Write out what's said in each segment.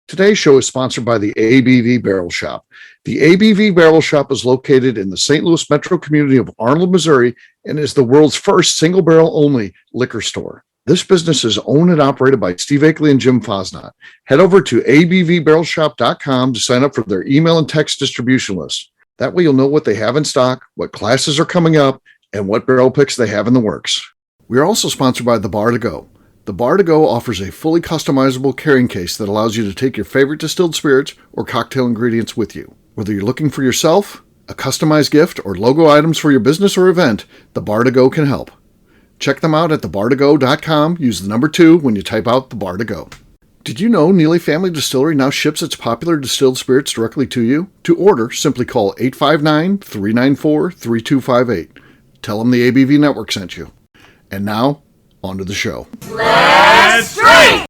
Today's show is sponsored by the ABV Barrel Shop. The ABV Barrel Shop is located in the St. Louis metro community of Arnold, Missouri, and is the world's first single barrel only liquor store. This business is owned and operated by Steve Akeley and Jim Fosnot. Head over to abvbarrelshop.com to sign up for their email and text distribution list. That way you'll know what they have in stock, what classes are coming up, and what barrel picks they have in the works. We are also sponsored by The Bar to Go. The Bar to Go offers a fully customizable carrying case that allows you to take your favorite distilled spirits or cocktail ingredients with you. Whether you're looking for yourself, a customized gift, or logo items for your business or event, The Bar to Go can help. Check them out at thebar2go.com. Use the number 2 when you type out The Bar to Go. Did you know Neely Family Distillery now ships its popular distilled spirits directly to you? To order, simply call 859-394-3258. Tell them the ABV Network sent you. And now, on to the show. Let's drink!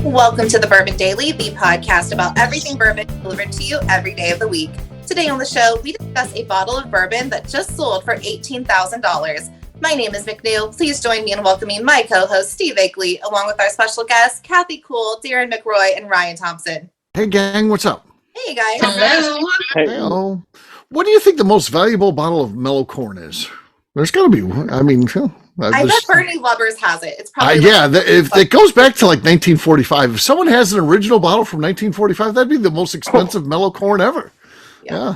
Welcome to the Bourbon Daily, the podcast about everything bourbon delivered to you every day of the week. Today on the show, we discuss a bottle of bourbon that just sold for $18,000. My name is McNew. Please join me in welcoming my co-host, Steve Akeley, along with our special guests, Kathy Cool, Darren McRoy, and Ryan Thompson. Hey, gang, what's up? Hey, guys. Hello. Hello. What do you think the most valuable bottle of mellow corn is? There's got to be one. I mean, I bet Bernie Lubbers has it. It's probably if it goes back to like 1945, if someone has an original bottle from 1945, that'd be the most expensive mellow corn ever. Yeah.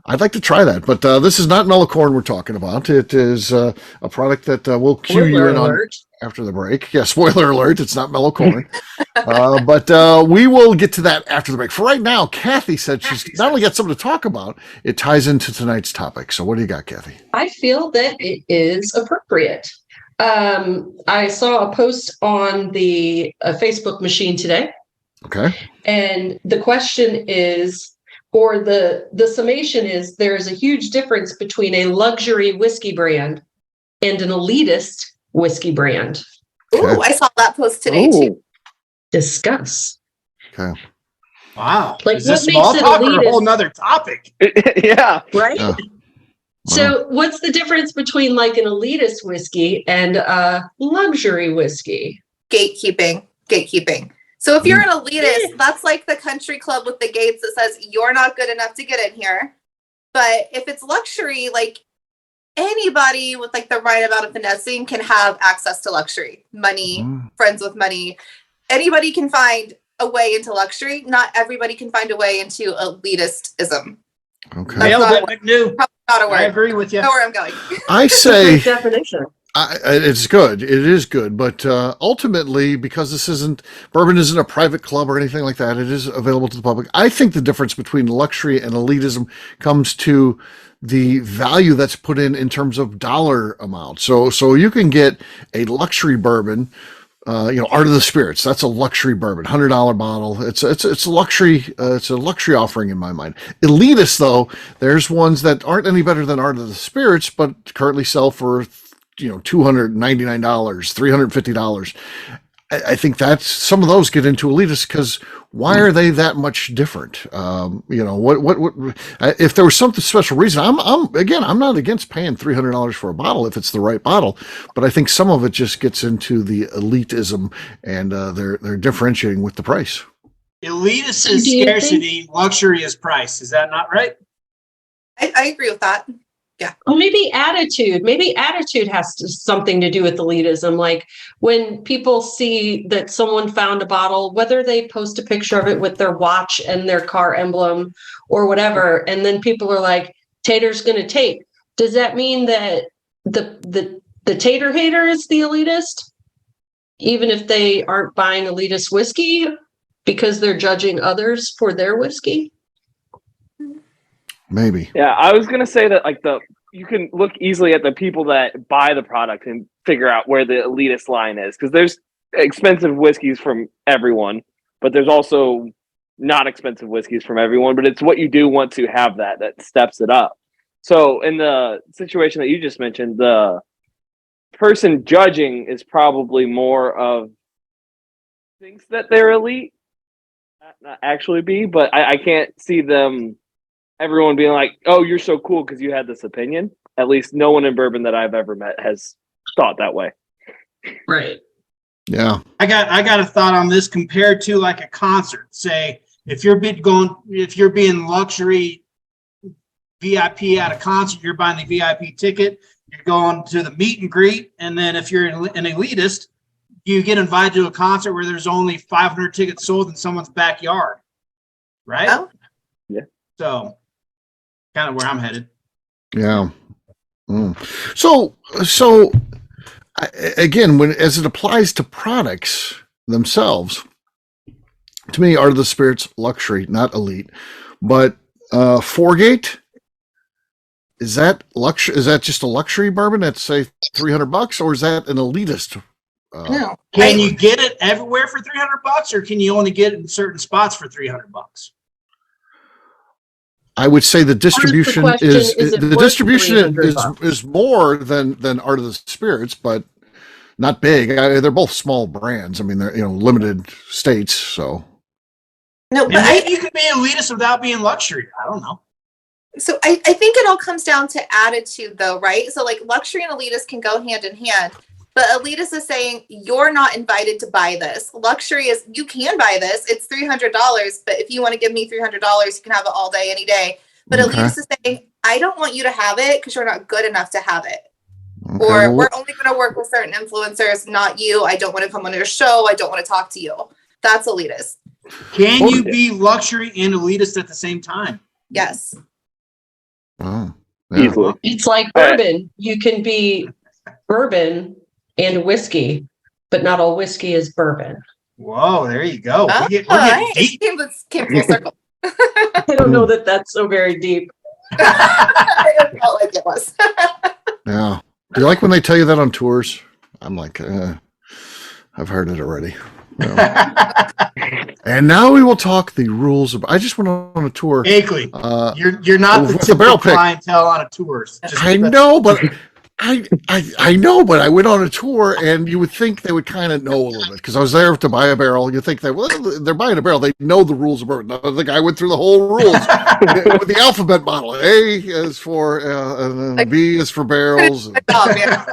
I'd like to try that, but this is not mellow corn we're talking about. It is a product that we'll cue you in on after the break. Yeah, spoiler alert, it's not mellow corn. But we will get to that after the break. For right now, Kathy said she's not only got something to talk about, it ties into tonight's topic. So what do you got, Kathy? I feel that it is appropriate. I saw a post on the Facebook machine today. Okay. And the question is, or the summation is, there is a huge difference between a luxury whiskey brand and an elitist whiskey brand. Okay. Ooh, I saw that post today too. Discuss. Okay. Wow. Like, is this small talk or a whole nother topic? Yeah. Right? Wow. So what's the difference between like an elitist whiskey and a luxury whiskey? Gatekeeping. So if you're an elitist, that's like the country club with the gates that says you're not good enough to get in here. But if it's luxury, like anybody with like the right amount of finessing can have access to luxury. Money, friends with money. Anybody can find a way into luxury. Not everybody can find a way into elitism. Okay. Nailed it, McNew. Not a word. I agree with you. I know where I'm going. I say definition. It's good. It is good. But ultimately, because bourbon isn't a private club or anything like that, it is available to the public. I think the difference between luxury and elitism comes to the value that's put in terms of dollar amount. So you can get a luxury bourbon, Art of the Spirits. That's a luxury bourbon, $100 bottle. It's a luxury. It's a luxury offering in my mind. Elitist though, there's ones that aren't any better than Art of the Spirits, but currently sell for $299, $350. I think that's some of those get into elitist because why are they that much different? What if there was some special reason? I'm not against paying $300 for a bottle if it's the right bottle, but I think some of it just gets into the elitism and they're differentiating with the price. Elitist is scarcity, luxury is price. Is that not right? I agree with that. Yeah. Well, maybe attitude. Maybe attitude has something to do with elitism. Like when people see that someone found a bottle, whether they post a picture of it with their watch and their car emblem or whatever, and then people are like, "Tater's going to take." Does that mean that the tater hater is the elitist, even if they aren't buying elitist whiskey because they're judging others for their whiskey? Maybe. Yeah, I was gonna say that you can look easily at the people that buy the product and figure out where the elitist line is, because there's expensive whiskeys from everyone, but there's also not expensive whiskeys from everyone. But it's what you do once you have that steps it up. So in the situation that you just mentioned, the person judging is probably more of thinks that they're elite, not actually be, but I can't see everyone being like, oh, you're so cool because you had this opinion. At least no one in bourbon that I've ever met has thought that way. Right. Yeah. I got a thought on this compared to like a concert. Say if you're being luxury VIP at a concert, you're buying the VIP ticket, you're going to the meet and greet, and then if you're an elitist, you get invited to a concert where there's only 500 tickets sold in someone's backyard, right? Oh. Yeah. So, kind of where I'm headed. Yeah. So again, as it applies to products themselves, to me, Art of the Spirits luxury, not elite, but Foregate. Is that luxury? Is that just a luxury bourbon at say $300, or is that an elitist? No. Can you get it everywhere for $300, or can you only get it in certain spots for $300? I would say the distribution is it worth is more than Art of the Spirits, but not big. They're both small brands. I mean, they're limited states. So No, And but maybe you can be elitist without being luxury. I don't know. So I think it all comes down to attitude though, right? So like luxury and elitist can go hand in hand, but elitist is saying you're not invited to buy this. Luxury is you can buy this. It's $300, but if you want to give me $300, you can have it all day, any day. But Okay. elitist is saying, I don't want you to have it because you're not good enough to have it. Okay, Or well, we're only going to work with certain influencers, not you. I don't want to come on your show. I don't want to talk to you. That's elitist. Can you be luxury and elitist at the same time? Yes. oh, yeah. Easily. It's like bourbon. You can be bourbon and whiskey, but not all whiskey is bourbon. Whoa, there you go. Oh, We're getting deep. Came full circle. I don't know that that's so very deep. I felt like it was. Yeah. Do you like when they tell you that on tours? I'm like, I've heard it already. And now we will talk the rules of. I just went on a tour. Akeley, Uh, you're not the with the barrel typical pick. clientele on a tours. I know, but I know, but I went on a tour, and you would think they would kind of know a little bit because I was there to buy a barrel. You think that they're buying a barrel, they know the rules of bourbon. I think I went through the whole rules with the alphabet model. A is for, and then B is for barrels. And, Oh, man.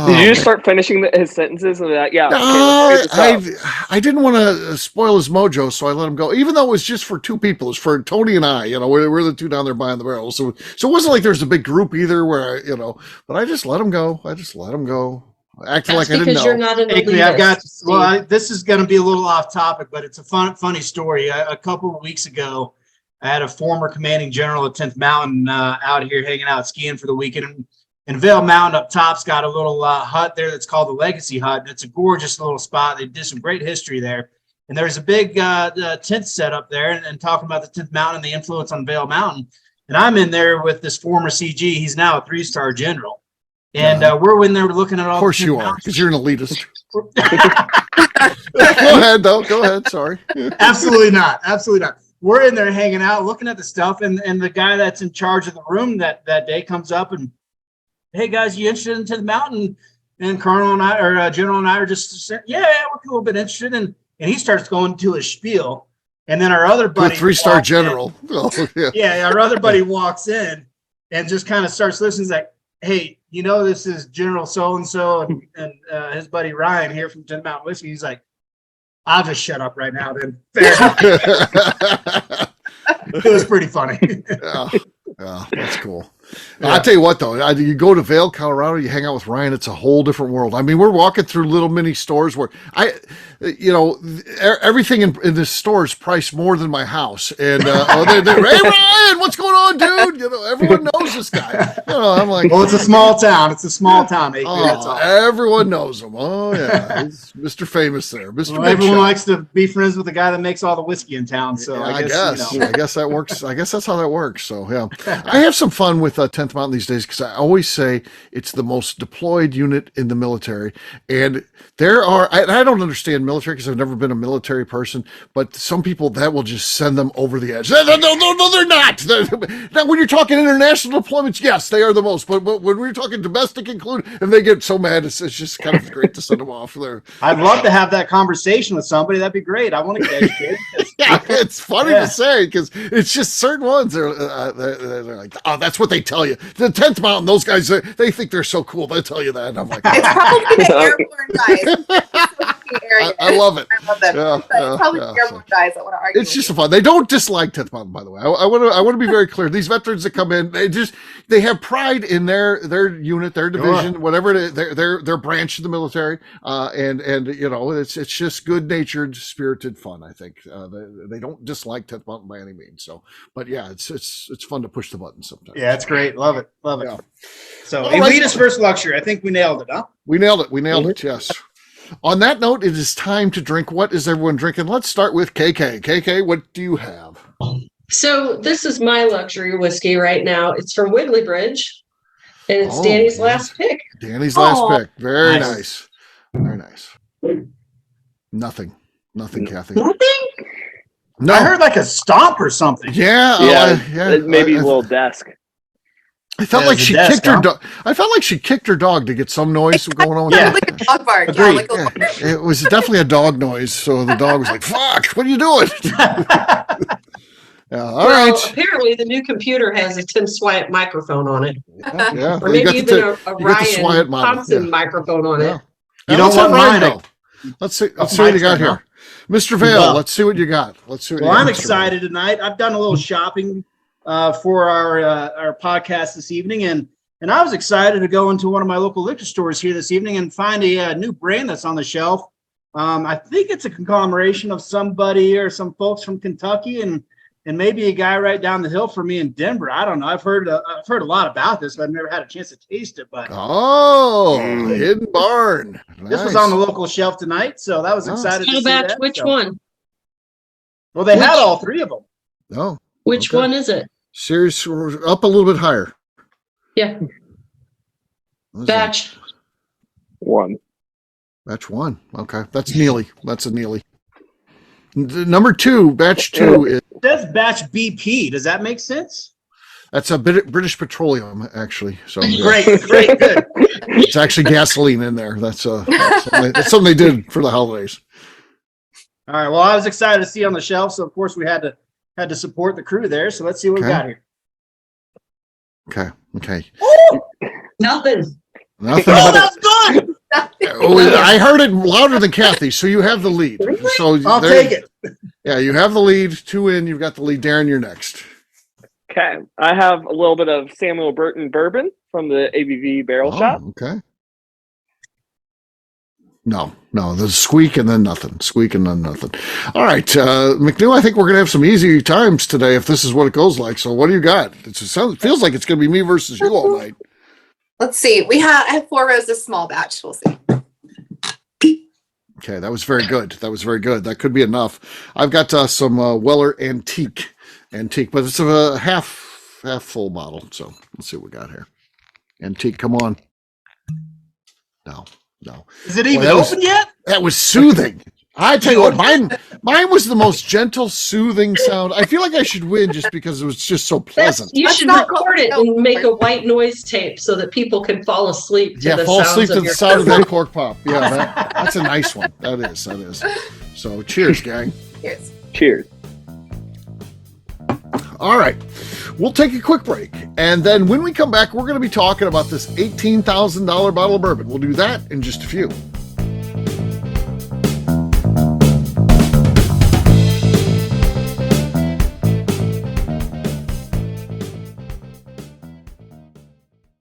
Did you just start finishing his sentences and that? Yeah. I didn't want to spoil his mojo, so I let him go. Even though it was just for two people, it was for Tony and I. We're the two down there buying the barrels, so it wasn't like there's a big group either. Where but I just let him go. Acting like I didn't because know. you're not an Akeley, elitist. I've got. Steve. Well, this is going to be a little off topic, but it's a funny story. A couple of weeks ago, I had a former commanding general at 10th Mountain out here hanging out skiing for the weekend. And Vail Mountain up top's got a little hut there that's called the Legacy Hut. And it's a gorgeous little spot. They did some great history there. And there's a big tent set up there and talking about the 10th Mountain and the influence on Vail Mountain. And I'm in there with this former CG. He's now a 3-star general. And we're in there looking at all. Of course you are, because you're an elitist. Go ahead, though. Go ahead. Sorry. Absolutely not. Absolutely not. We're in there hanging out, looking at the stuff. And the guy that's in charge of the room that day comes up and, hey, guys, you interested in 10th Mountain? And Colonel and I, or General and I are just saying, yeah, we're a little bit interested. And he starts going to his spiel. And then our other buddy. 3-star general. Oh, yeah. Yeah, our other buddy walks in and just kind of starts listening. He's like, hey, this is General so-and-so and his buddy Ryan here from 10 Mountain Whiskey. He's like, I'll just shut up right now then. It was pretty funny. Yeah, that's cool. Yeah. I'll tell you what, though, you go to Vail, Colorado, you hang out with Ryan, it's a whole different world. I mean, we're walking through little mini stores where everything in this store is priced more than my house. And they're, hey, Ryan, what's going on, dude? Everyone knows this guy. I'm like, well, it's a small town. It's a small town. That's all. Everyone knows him. Oh, yeah. He's Mr. Famous there. Mr. Everyone likes to be friends with the guy that makes all the whiskey in town. So I guess that works. I guess that's how that works. So, yeah. I have some fun with 10th Mountain these days because I always say it's the most deployed unit in the military. And I don't understand military because I've never been a military person, but some people that will just send them over the edge. No, they're not. Now, when you're talking international deployments, yes, they are the most. But when we're talking domestic included, and they get so mad, it's just kind of great to send them off there. I'd love to have that conversation with somebody. That'd be great. I want to get educated. Yeah, it's funny to say because it's just certain ones they're like, oh, that's what they tell you. The 10th Mountain, those guys, they think they're so cool. They tell you that, and I'm like, It's probably the airborne guys. I love it. I love them. Yeah, But it's probably the airborne guys that want to argue. It's just fun. They don't dislike 10th Mountain, by the way. I want to be very clear. These veterans that come in, they have pride in their unit, their division, whatever it is, their branch of the military, and it's just good natured, spirited fun. I think they don't dislike 10th Mountain by any means. So, but yeah, it's fun to push the button sometimes. Yeah, it's great. Love it. Yeah. So, All right. elitist versus luxury. I think we nailed it, huh? We nailed it. Yes. On that note, it is time to drink. What is everyone drinking? Let's start with KK. KK, what do you have? So this is my luxury whiskey right now. It's from Wiggly Bridge, and it's Danny's last pick. Danny's last pick. Very Nice. nice. Very nice. Nothing, Kathy. Nothing? No. I heard like a stomp or something. Yeah. Maybe I a little desk. I felt Yeah, like it's a she desk, kicked her huh? dog. I felt like she kicked her dog to get some noise going on. Yeah. Like a dog bark. Agreed. Yeah, like It was definitely a dog noise. So the dog was like, "Fuck! What are you doing?" Yeah. All Well, right. apparently the new computer has a Tim Swiat microphone on it. Yeah. Or You maybe got even the- a you got the Swiat Ryan model. Thompson Yeah. microphone on Yeah. it. You Let's don't have want Ryan mine. go. Let's see That's what you my got turn, here. Mr. Vale, Well. let's see what you got. Well, I'm excited tonight. I've done a little shopping for our podcast this evening, and I was excited to go into one of my local liquor stores here this evening and find a new brand that's on the shelf. I think it's a conglomeration of somebody or some folks from Kentucky and maybe a guy right down the hill from me in Denver. I don't know. I've heard a lot about this, but I've never had a chance to taste it. But Hidden Barn. this was Nice. on the local shelf tonight, so that was Oh. excited to How see about that. which So- one? Well, they had Which- all three of them. Oh, Which Okay. one is it? serious. Up a little bit higher. Yeah, What is that? batch. One. Batch 1. Okay, that's Neely. That's a Neely. Number 2, batch 2 is It says batch BP. Does that make sense? that's a British Petroleum actually. So yeah. Great, good. It's actually gasoline in there. That's something they did for the holidays. All right. Well, I was excited to see on the shelf, so of course we had to support the crew there. So let's see what we Okay. got here. Okay. Nothing. Nothing. Oh, but that's good. I heard it louder than Kathy, so you have the lead. So I'll there- take it. Yeah, you have the lead. 2 in. You've got the lead. Darren, you're next. Okay. I have a little bit of Samuel Burton bourbon from the ABV Barrel Shop. Okay. No, the squeak and then nothing. Squeak and then nothing. All right, McNew, I think we're going to have some easy times today if this is what it goes like. So what do you got? It feels like it's going to be me versus you all night. Let's see. I have 4 rows of small batch. We'll see. Okay, that was very good. That could be enough. I've got some Weller Antique, but it's a half full bottle. So let's see what we got here. Antique, come on. No. Is it even Well, that was- open yet? That was soothing. I tell you what, mine was the most gentle, soothing sound. I feel like I should win just because it was just so pleasant. You That's should not record it what- and make a white noise tape so that people can fall asleep to Yeah, the fall sounds asleep of to the your sound of that cork pop. Yeah, that's a nice one. That is. So cheers, gang. Here's. Cheers. All right. We'll take a quick break. And then when we come back, we're going to be talking about this $18,000 bottle of bourbon. We'll do that in just a few.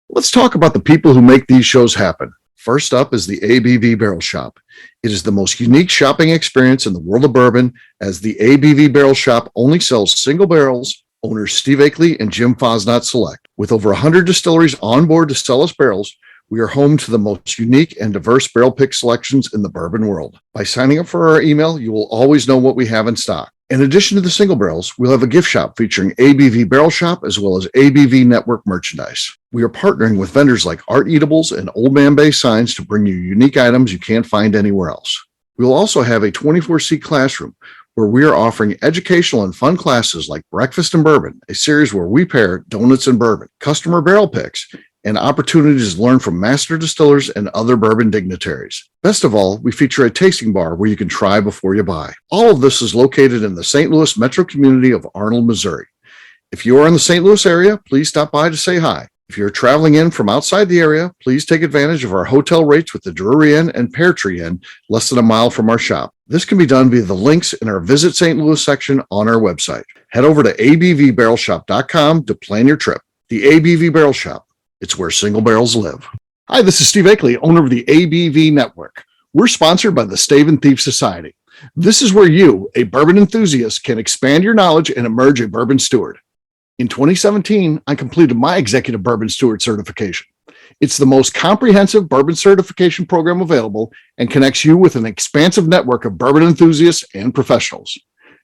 Let's talk about the people who make these shows happen. First up is the ABV Barrel Shop. It is the most unique shopping experience in the world of bourbon, as the ABV Barrel Shop only sells single barrels. Owners Steve Akeley and Jim Fosnot select. With over 100 distilleries on board to sell us barrels, we are home to the most unique and diverse barrel pick selections in the bourbon world. By signing up for our email, you will always know what we have in stock. In addition to the single barrels, we'll have a gift shop featuring ABV Barrel Shop as well as ABV Network merchandise. We are partnering with vendors like Art Eatables and Old Man Bay signs to bring you unique items you can't find anywhere else. We will also have a 24-seat classroom where we are offering educational and fun classes like Breakfast and Bourbon, a series where we pair donuts and bourbon, customer barrel picks, and opportunities to learn from master distillers and other bourbon dignitaries. Best of all, we feature a tasting bar where you can try before you buy. All of this is located in the St. Louis metro community of Arnold, Missouri. If you are in the St. Louis area, please stop by to say hi. If you're traveling in from outside the area, please take advantage of our hotel rates with the Drury Inn and Pear Tree Inn, less than a mile from our shop. This can be done via the links in our Visit St. Louis section on our website. Head over to abvbarrelshop.com to plan your trip. The ABV Barrel Shop. It's where single barrels live. Hi, this is Steve Akeley, owner of the ABV Network. We're sponsored by the Stave and Thief Society. This is where you, a bourbon enthusiast, can expand your knowledge and emerge a bourbon steward. In 2017, I completed my Executive Bourbon Steward certification. It's the most comprehensive bourbon certification program available and connects you with an expansive network of bourbon enthusiasts and professionals.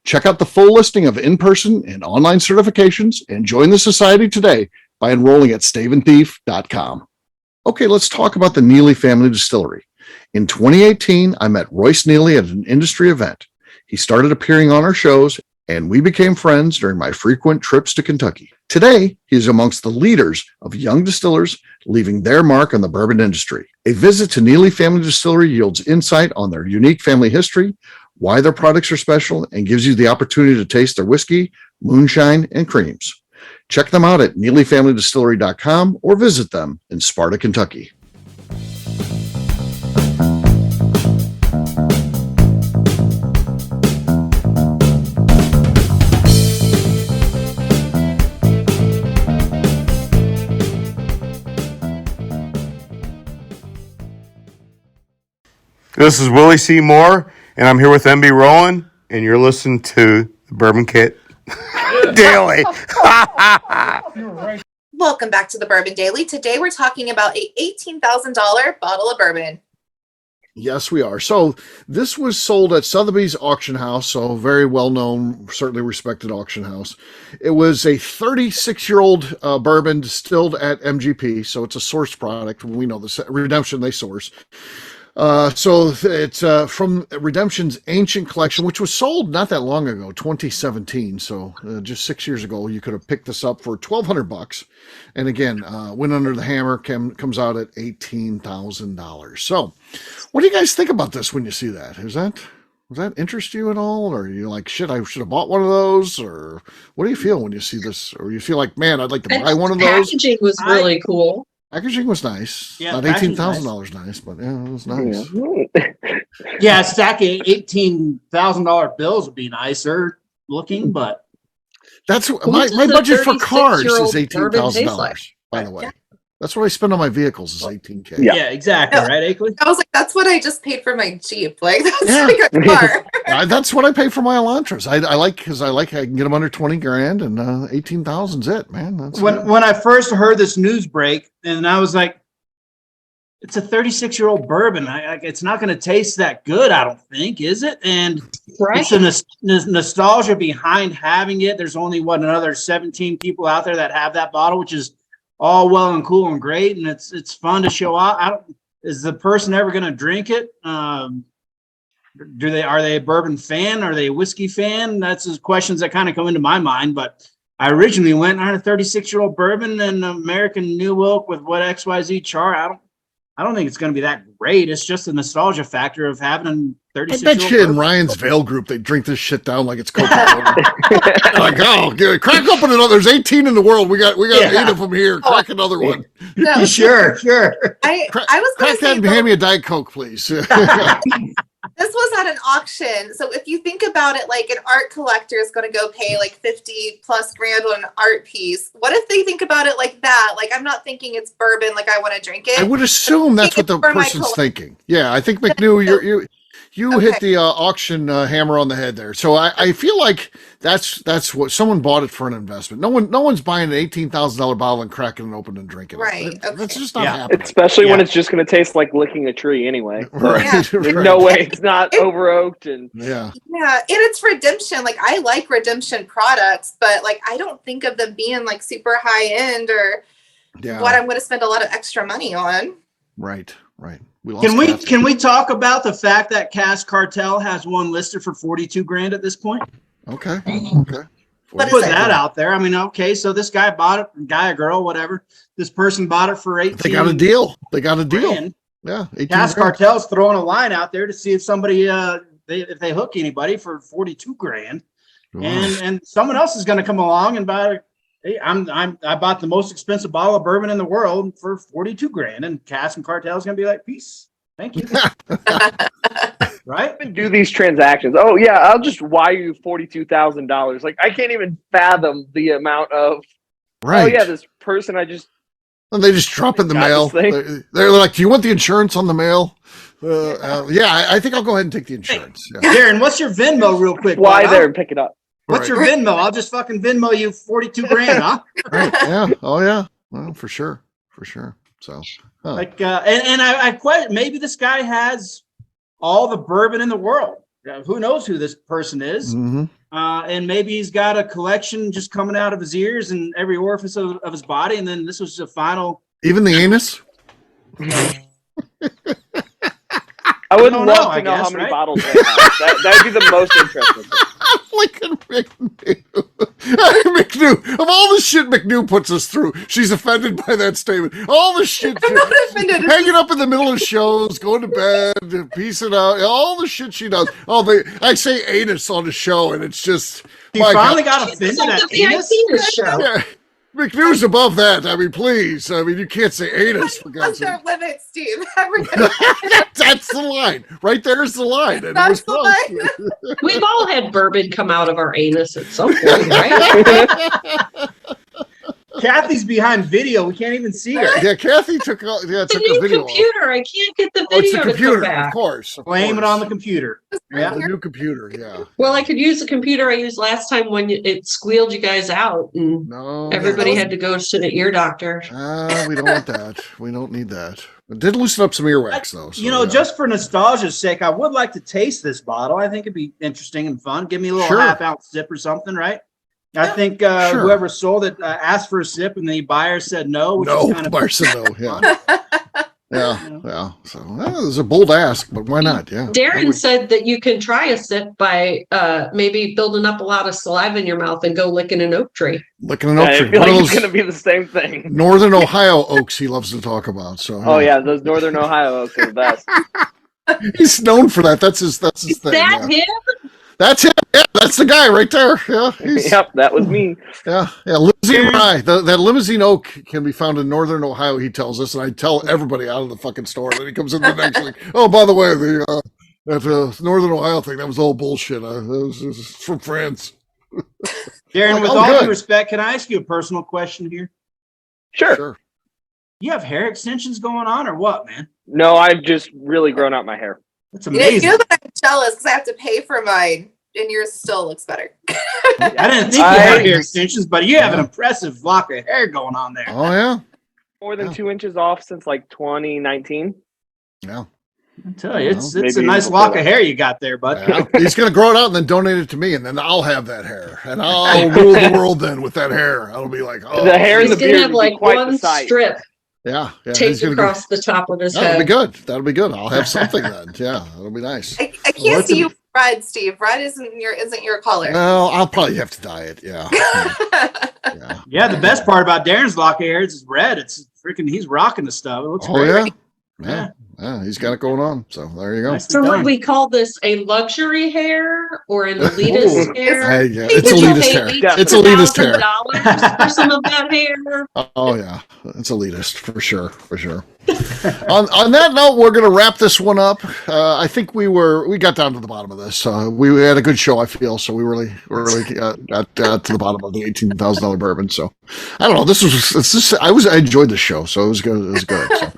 Check out the full listing of in-person and online certifications and join the society today by enrolling at staveandthief.com. Okay, let's talk about the Neely Family Distillery. In 2018, I met Royce Neely at an industry event. He started appearing on our shows, and we became friends during my frequent trips to Kentucky. Today, he is amongst the leaders of young distillers leaving their mark on the bourbon industry. A visit to Neely Family Distillery yields insight on their unique family history, why their products are special, and gives you the opportunity to taste their whiskey, moonshine, and creams. Check them out at NeelyFamilyDistillery.com or visit them in Sparta, Kentucky. This is Willie C. Moore, and I'm here with MB Rowan, and you're listening to the Bourbon Kit Daily. Welcome back to the Bourbon Daily. Today we're talking about a $18,000 bottle of bourbon. Yes, we are. So this was sold at Sotheby's Auction House, so very well-known, certainly respected auction house. It was a 36-year-old bourbon distilled at MGP, so it's a sourced product. We know the Redemption they source. So it's from Redemption's Ancient Collection, which was sold not that long ago, 2017. So just 6 years ago, you could have picked this up for $1,200. And again, Went Under the Hammer comes out at $18,000. So what do you guys think about this when you see that? Does that interest you at all? Or are you like, shit, I should have bought one of those? Or what do you feel when you see this? Or you feel like, man, I'd like to buy one of those? Packaging was really cool. Packaging was nice. Yeah, not $18,000 nice, but yeah, it was nice. Yeah, a stack of $18,000 bills would be nicer looking, but That's What my does a budget for cars is $36-year-old bourbon taste $18,000. like? By the way, that's what I spend on my vehicles is $18K. yeah, exactly, Yeah. right, Akeley? I was like, that's what I just paid for my Jeep. Like, that's Yeah. like a car. That's what I pay for my Elantras. I like because I can get them under 20 grand, and 18,000's it, man. That's it. When I first heard this news break, and I was like, it's a 36-year-old bourbon. It's not going to taste that good, I don't think, is it? And Right. it's a nostalgia behind having it. There's only another 17 people out there that have that bottle, which is all well and cool and great, and it's fun to show out. Is the person ever going to drink it? Are they a bourbon fan? Are they a whiskey fan? That's the questions that kind of come into my mind. But I originally went on a 36-year-old bourbon and American New Oak with what XYZ char. I don't think it's going to be that great. It's just the nostalgia factor of having a 36-year-old I bet you in bourbon. Ryan's Vale group they drink this shit down like it's Coca-Cola. Like, oh, crack open another. There's 18 in the world. We got Yeah. 8 of them here. Crack another one. No, Sure. I was Crack going that to say, and hand me a Diet Coke, please. this was at an auction. So if you think about it, like an art collector is going to go pay like 50 plus grand on an art piece. What if they think about it like that? Like, I'm not thinking it's bourbon, like I want to drink it. I would assume that's what the For my person's collection. thinking. Yeah, I think McNew, You Okay. hit the auction hammer on the head there. So I feel like that's what someone bought it for an investment. No one's buying an $18,000 bottle and cracking it open and drinking Right, it. That's okay. just not Yeah. happening. Especially when Yeah. it's just going to taste like licking a tree anyway. Right. Yeah. There's right. no way it's not over oaked and Yeah. Yeah, and it's redemption. Like I like redemption products, but like I don't think of them being like super high end or Yeah. what I'm going to spend a lot of extra money on. Right. Right. lost Kathy. Can we talk about the fact that Cask Cartel has one listed for 42 grand at this point? Okay. Okay. What is Put it? that out there. I mean, okay, so this guy bought it, guy or girl, whatever. This person bought it for 18. They got a deal. They got a deal. grand. Yeah. 18 Cask grand. Cartel's throwing a line out there to see if somebody if they hook anybody for 42 grand. Wow. And someone else is going to come along and buy. Hey, I bought the most expensive bottle of bourbon in the world for 42 grand, and Cask and Cartel is going to be like, peace, thank you, right? even do these transactions. Oh yeah, I'll just wire you $42,000. Like I can't even fathom the amount of. Right. Oh yeah, this person I just. And they just drop in the Got mail. this thing. They're like, "Do you want the insurance on the mail?" Yeah, I think I'll go ahead and take the insurance. Yeah. Darren, what's your Venmo, real quick? Fly bud, there huh? and pick it up. What's Right. your Venmo? I'll just fucking Venmo you 42 grand, huh? Right. Yeah. Oh yeah. Well, for sure. For sure. So. Huh. Like, and I question, maybe this guy has all the bourbon in the world. Who knows who this person is? Mhm. And maybe he's got a collection just coming out of his ears and every orifice of his body. And then this was the final. Even the anus. I would don't love know, to I know how guess, many right? bottles they have. That'd be the most interesting thing. Look at McNew. McNew. Of all the shit McNew puts us through, she's offended by that statement. All the shit. I'm not offended. Hanging up in the middle of shows, going to bed, piecing out, all the shit she does. I say anus on the show, and it's just. He my finally God. got offended Like at the anus. VIP show. Yeah. McNew's above that. I mean, please. I mean, you can't say anus for What's God's sake. their limit, Steve? Everybody, That's the line. Right there's the line. And it That's was the close. We've all had bourbon come out of our anus at some point, right? Kathy's behind video. We can't even see her. Yeah, Kathy took The the new video off. computer. I can't get the Oh, it's video the to come computer, of back. course. Of Blame it course. on the computer. Yeah. The new computer, yeah. Well, I could use the computer I used last time when it squealed you guys out, and No. everybody had to go to the ear doctor. We don't want that. We don't need that. It did loosen up some earwax, though. So, You know, yeah. just for nostalgia's sake, I would like to taste this bottle. I think it'd be interesting and fun. Give me a little Sure. half-ounce sip or something, right? I think Sure. whoever sold it asked for a sip, and the buyer said no, which is No, kind of Marcia, no. Yeah. Yeah. So it was a bold ask, but why not? Yeah. Darren said that you can try a sip by maybe building up a lot of saliva in your mouth and go licking an oak tree. Licking an I oak tree. feel One like of it's those going to be the same thing. Northern Ohio oaks he loves to talk about. So Oh yeah, those Northern Ohio oaks are the best. he's known for that. That's his Is thing. that Yeah. him? That's him. Yeah, that's the guy right there. Yeah. He's, Yep, that was me. Yeah, limousine rye. That limousine oak can be found in Northern Ohio. He tells us, and I tell everybody out of the fucking store. Then he comes in the next week. Oh, by the way, that Northern Ohio thing, that was all bullshit. It was from France. Darren, Like, with oh, all good. due respect, can I ask you a personal question here? Sure. You have hair extensions going on, or what, man? No, I've just really grown out my hair. That's you amazing. know that I'm jealous because I have to pay for mine, and yours still looks better. I didn't think you had hair extensions, but you have an impressive lock of hair going on there. Oh yeah, More than Yeah. 2 inches off since like 2019. yeah. I tell you, it's Maybe a nice before lock that. of hair you got there, bud. Yeah. He's gonna grow it out and then donate it to me, and then I'll have that hair, and I'll rule the world then with that hair. I'll be like, oh, The hair and He's the gonna beard have would be like quite the one sight. strip yeah. He's taped gonna across the top of his That'll head. be good. That'll be good. I'll have something then. Yeah, that'll be nice. I Well, can't it's see a- you with red, Steve. Red isn't your color. Well, I'll probably have to dye it. Yeah. Yeah. Yeah, the best part about Darren's lock of hair is it's red. It's freaking, he's rocking the stuff. It looks Oh great. yeah. Yeah. Yeah. He's got it going on. So there you go. Nicely So would done. we call this a luxury hair or an elitist Ooh. hair? Hey, yeah, it's Would you elitist pay hair. Yeah. It's elitist hair. $8,000 for some of that hair? Oh yeah, it's elitist for sure, for sure. on that note, we're gonna wrap this one up. I think we got down to the bottom of this. We had a good show, I feel. So we really got to the bottom of the $18,000 bourbon. So I don't know. I enjoyed the show, so it was good. It was good. So.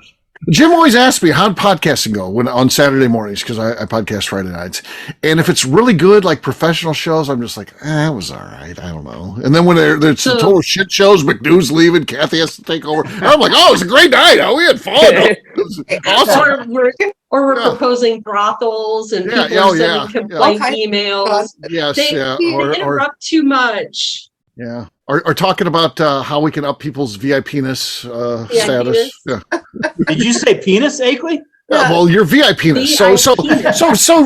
Jim always asks me, how'd podcasting go when on Saturday mornings? Because I podcast Friday nights. And if it's really good, like professional shows, I'm just like, it was all right. I don't know. And then when there's some total shit shows, McNew's leaving, Kathy has to take over. I'm like, oh, it was a great night. Oh, we had fun. It was awesome. Or we're proposing brothels and people are sending complaint emails. Yes, they interrupt too much. Yeah. Or talking about how we can up people's VIP-ness status. Yeah. Did you say penis, Akeley? Yeah, well, you're VIP-ness. So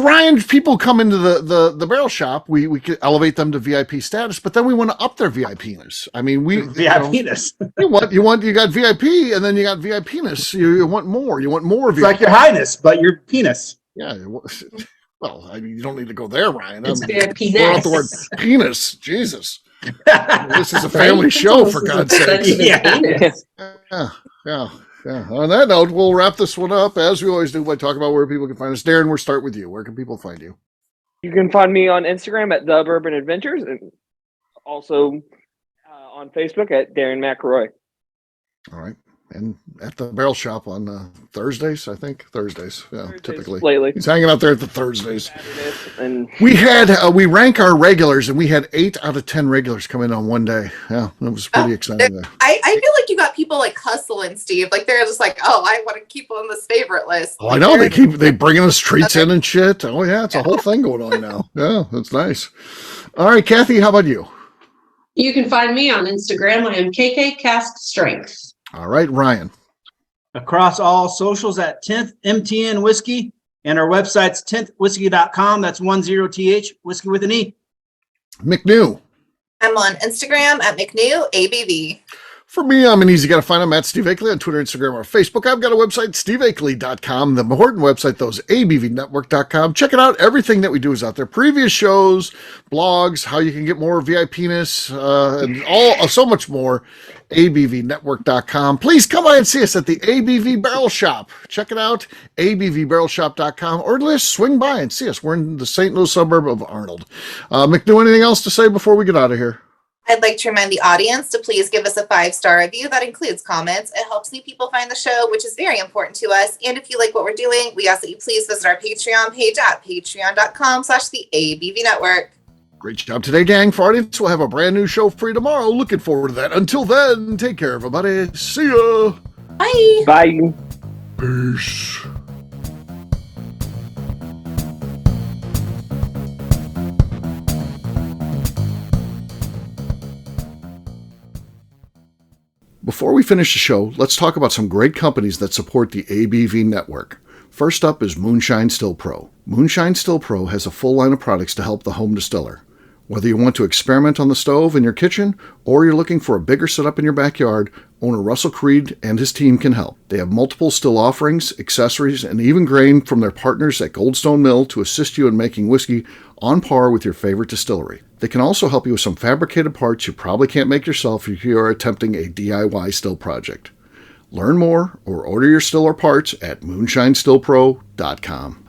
Ryan, people come into the barrel shop. We could elevate them to VIP status, but then we want to up their VIP-ness. I mean, VIP-ness. You got VIP, and then you got VIP-ness. You want more. You want more. It's like your highness, but your penis. Yeah. Well, I mean, you don't need to go there, Ryan. It's VIP-ness. Throw out the word penis. Jesus. This is a family show, for God's sake. Yeah. On that note, we'll wrap this one up as we always do by talking about where people can find us. Darren, we'll start with you. Where can people find you? You can find me on Instagram at The Bourbon Adventures, and also on Facebook at Darren MacLeod. All right. And at the barrel shop on Thursdays, I think. Thursdays, typically. Lately. He's hanging out there at the Thursdays. And we rank our regulars, and we had 8 out of 10 regulars come in on one day. Yeah, it was pretty exciting. I feel like you got people like hustling, Steve. Like they're just like, oh, I want to keep on this favorite list. Oh, I know. They bringing us treats in and shit. Oh, yeah, it's a whole thing going on now. Yeah, that's nice. All right, Kathy, how about you? You can find me on Instagram. I am KK Cask Strength. All right, Ryan. Across all socials at 10th MTN Whiskey, and our website's 10thwhiskey.com. That's 10th, whiskey with an E. McNew. I'm on Instagram at McNew ABV. For me, I'm an easy guy to find. I'm at Steve Akeley on Twitter, Instagram, or Facebook. I've got a website, steveakeley.com. The important website, though, is abvnetwork.com. Check it out. Everything that we do is out there. Previous shows, blogs, how you can get more VIP-ness, and so much more. abvnetwork.com. Please come by and see us at the ABV Barrel Shop. Check it out, abvbarrelshop.com, or just swing by and see us. We're in the St. Louis suburb of Arnold. McNew, anything else to say before we get out of here? I'd like to remind the audience to please give us a 5-star review. That includes comments. It helps new people find the show, which is very important to us. And if you like what we're doing, we ask that you please visit our Patreon page at patreon.com/the ABV Great job today, gang. For our audience, we'll have a brand new show for you tomorrow. Looking forward to that. Until then, take care, everybody. See ya. Bye. Bye. Peace. Before we finish the show, let's talk about some great companies that support the ABV network. First up is Moonshine Still Pro. Moonshine Still Pro has a full line of products to help the home distiller. Whether you want to experiment on the stove in your kitchen or you're looking for a bigger setup in your backyard, owner Russell Creed and his team can help. They have multiple still offerings, accessories, and even grain from their partners at Goldstone Mill to assist you in making whiskey on par with your favorite distillery. They can also help you with some fabricated parts you probably can't make yourself if you are attempting a DIY still project. Learn more or order your still or parts at moonshinestillpro.com.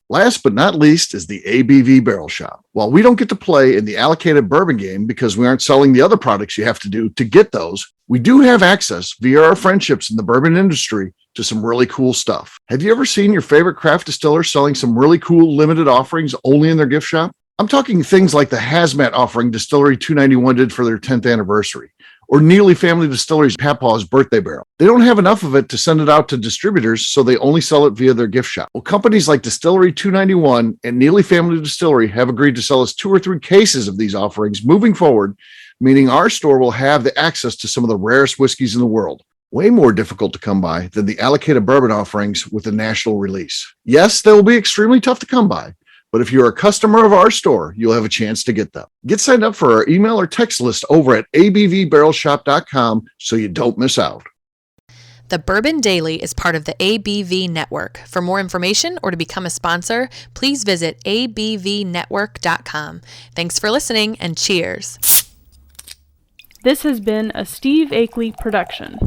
Last but not least is the ABV Barrel Shop. While we don't get to play in the allocated bourbon game because we aren't selling the other products you have to do to get those, we do have access via our friendships in the bourbon industry to some really cool stuff. Have you ever seen your favorite craft distiller selling some really cool limited offerings only in their gift shop? I'm talking things like the hazmat offering Distillery 291 did for their 10th anniversary, or Neely Family Distillery's Papaw's birthday barrel. They don't have enough of it to send it out to distributors, so they only sell it via their gift shop. Well, companies like Distillery 291 and Neely Family Distillery have agreed to sell us 2 or 3 cases of these offerings moving forward, meaning our store will have the access to some of the rarest whiskeys in the world. Way more difficult to come by than the allocated bourbon offerings with a national release. Yes, they will be extremely tough to come by, but if you're a customer of our store, you'll have a chance to get them. Get signed up for our email or text list over at abvbarrelshop.com so you don't miss out. The Bourbon Daily is part of the ABV Network. For more information or to become a sponsor, please visit abvnetwork.com. Thanks for listening and cheers. This has been a Steve Akeley production.